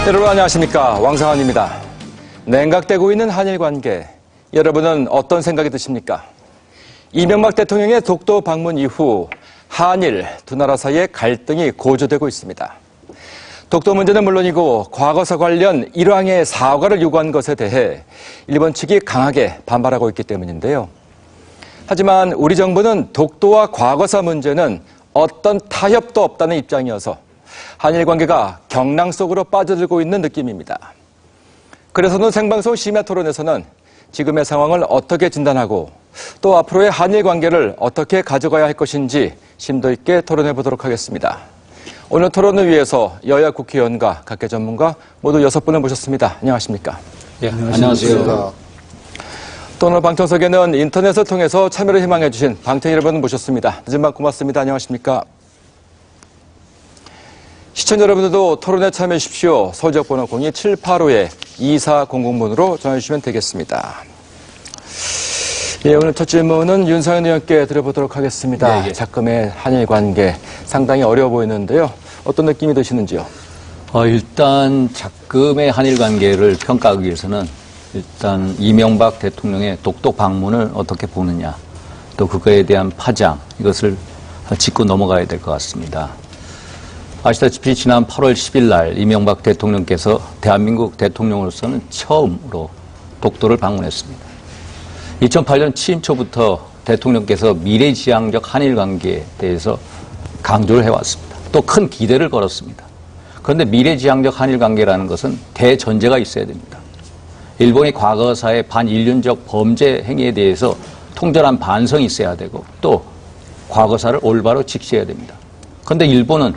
여러분 안녕하십니까, 왕상환입니다. 냉각되고 있는 한일 관계, 여러분은 어떤 생각이 드십니까? 이명박 대통령의 독도 방문 이후 한일 두 나라 사이의 갈등이 고조되고 있습니다. 독도 문제는 물론이고 과거사 관련 일왕의 사과를 요구한 것에 대해 일본 측이 강하게 반발하고 있기 때문인데요. 하지만 우리 정부는 독도와 과거사 문제는 어떤 타협도 없다는 입장이어서 한일 관계가 경랑 속으로 빠져들고 있는 느낌입니다. 그래서는 생방송 심야 토론에서는 지금의 상황을 어떻게 진단하고 또 앞으로의 한일 관계를 어떻게 가져가야 할 것인지 심도 있게 토론해 보도록 하겠습니다. 오늘 토론을 위해서 여야 국회의원과 각계 전문가 모두 6분을 모셨습니다. 안녕하십니까? 예, 안녕하세요. 또 오늘 방청석에는 인터넷을 통해서 참여를 희망해 주신 방청 여러분 모셨습니다. 늦은 밤 고맙습니다. 안녕하십니까? 시청자 여러분들도 토론에 참여해 주십시오. 서울지역번호 02-785-2400번으로 전화주시면 되겠습니다. 예, 오늘 첫 질문은 윤상현 의원께 드려보도록 하겠습니다. 네, 예. 작금의 한일 관계 상당히 어려워 보이는데요. 어떤 느낌이 드시는지요? 일단 작금의 한일 관계를 평가하기 위해서는 일단 이명박 대통령의 독도 방문을 어떻게 보느냐, 또 그거에 대한 파장, 이것을 짚고 넘어가야 될 것 같습니다. 아시다시피 지난 8월 10일 날 이명박 대통령께서 대한민국 대통령으로서는 처음으로 독도를 방문했습니다. 2008년 취임 초부터 대통령께서 미래지향적 한일 관계에 대해서 강조를 해왔습니다. 또 큰 기대를 걸었습니다. 그런데 미래지향적 한일 관계라는 것은 대전제가 있어야 됩니다. 일본의 과거사의 반인륜적 범죄 행위에 대해서 통절한 반성이 있어야 되고 또 과거사를 올바로 직시해야 됩니다. 그런데 일본은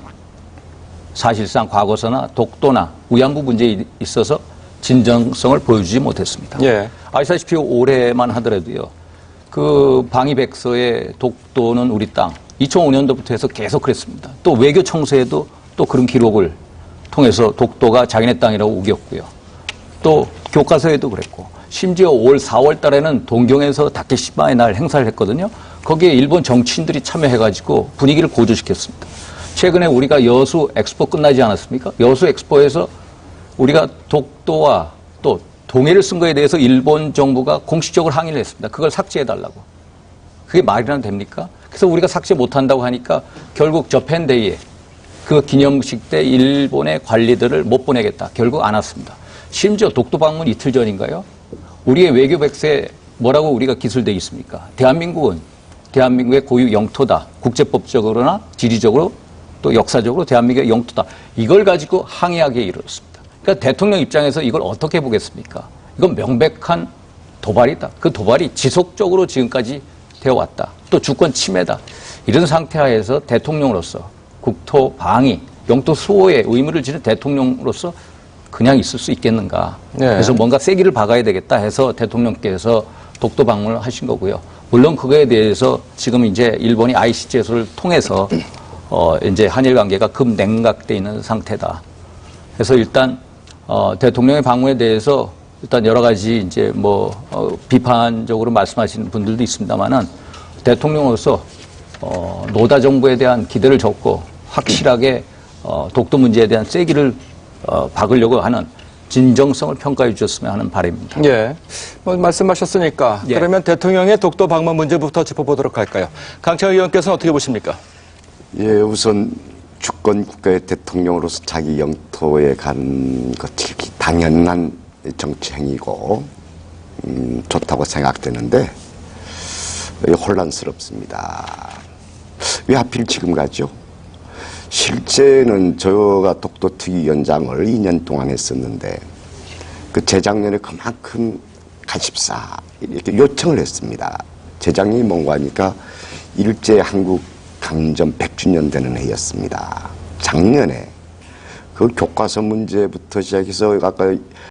사실상 과거사나 독도나 위안부 문제에 있어서 진정성을 보여주지 못했습니다. 예. 아시다시피 올해만 하더라도요, 그 방위백서의 독도는 우리 땅, 2005년도부터 해서 계속 그랬습니다. 또 외교청서에도 또 그런 기록을 통해서 독도가 자기네 땅이라고 우겼고요. 또 교과서에도 그랬고, 심지어 올 4월 달에는 동경에서 다케시마의 날 행사를 했거든요. 거기에 일본 정치인들이 참여해가지고 분위기를 고조시켰습니다. 최근에 우리가 여수 엑스포 끝나지 않았습니까? 여수 엑스포에서 우리가 독도와 또 동해를 쓴 거에 대해서 일본 정부가 공식적으로 항의를 했습니다. 그걸 삭제해달라고. 그게 말이나 됩니까? 그래서 우리가 삭제 못한다고 하니까 결국 저펜데이에 그 기념식 때 일본의 관리들을 못 보내겠다. 결국 안 왔습니다. 심지어 독도 방문 이틀 전인가요? 우리의 외교 백서에 뭐라고 우리가 기술되어 있습니까? 대한민국은 대한민국의 고유 영토다. 국제법적으로나 지리적으로 또 역사적으로 대한민국의 영토다. 이걸 가지고 항의하기에 이르렀습니다. 그러니까 대통령 입장에서 이걸 어떻게 보겠습니까? 이건 명백한 도발이다. 그 도발이 지속적으로 지금까지 되어 왔다. 또 주권 침해다. 이런 상태 하에서 대통령으로서 국토 방위, 영토 수호의 의무를 지는 대통령으로서 그냥 있을 수 있겠는가. 네. 그래서 뭔가 세기를 박아야 되겠다 해서 대통령께서 독도 방문을 하신 거고요. 물론 그거에 대해서 지금 이제 일본이 ICJ소를 통해서 이제 한일 관계가 급냉각돼 있는 상태다. 그래서 일단 대통령의 방문에 대해서 일단 여러 가지 이제 비판적으로 말씀하시는 분들도 있습니다만은 대통령으로서 노다 정부에 대한 기대를 줬고 확실하게 독도 문제에 대한 세기를 박으려고 하는 진정성을 평가해 주셨으면 하는 바람입니다. 예. 말씀하셨으니까 예. 그러면 대통령의 독도 방문 문제부터 짚어보도록 할까요? 강창 의원께서는 어떻게 보십니까? 예, 우선 주권 국가의 대통령으로서 자기 영토에 가는 것이 당연한 정치 행위고 좋다고 생각되는데 혼란스럽습니다. 왜 하필 지금 가죠? 실제는 저가 독도특위위원장을 2년 동안 했었는데 그 재작년에 그만큼 가십사 이렇게 요청을 했습니다. 재작년이 뭔가 하니까 일제 한국 강점 100주년 되는 해였습니다. 작년에 그 교과서 문제부터 시작해서 아까